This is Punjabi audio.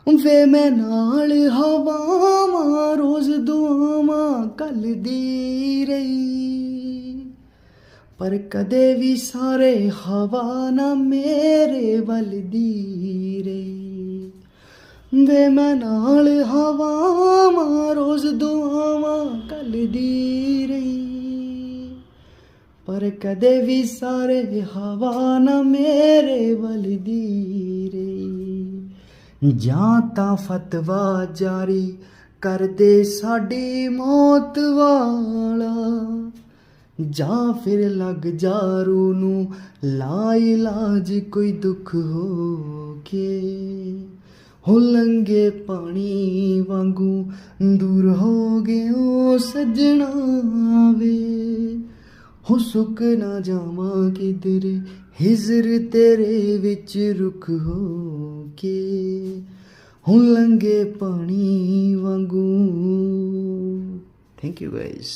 ਵੇ ਮੈਂ ਨਾਲ ਹਵਾਵਾਂ ਰੋਜ਼ ਦੁਆਵਾਂ ਘੱਲਦੀ ਰਹੀ, ਪਰ ਕਦੇ ਵੀ ਸਾਰੇ ਹਵਾ ਨਾ ਮੇਰੇ ਵੱਲ ਦੀ ਰਹੀ। ਵੇ ਮੈਂ ਨਾਲ ਹਵਾਵਾਂ ਰੋਜ਼ ਦੁਆਵਾਂ ਘੱਲਦੀ ਰਹੀ, ਪਰ ਕਦੇ ਵੀ ਸਾਰੇ ਹਵਾ ਨਾ ਮੇਰੇ ਵੱਲ ਦੀ ਰਹੀ। ਜਾਂ ਤਾਂ ਫਤਵਾ ਜਾਰੀ ਕਰਦੇ ਸਾਡੀ ਮੌਤ ਵਾਲਾ, ਜਾਂ ਫਿਰ ਲੱਗ ਜਾ ਰੂਹ ਨੂੰ ਲਾ ਇਲਾਜ ਕੋਈ ਦੁੱਖ ਹੋ ਕੇ। ਹੋ ਲੰਘੇ ਪਾਣੀ ਵਾਂਗੂ ਦੂਰ ਹੋ ਗਏ ਓ ਸੱਜਣਾ ਵੇ, ਹੋ ਸੁੱਕ ਨਾ ਜਾਵਾਂ ਕਿਧਰ ਹਿਜਰ ਤੇਰੇ ਵਿੱਚ ਰੁੱਖ ਹੋ ਕੇ। ਹੋ ਲੰਘੇ ਪਾਣੀ ਵਾਂਗੂ। Thank you guys.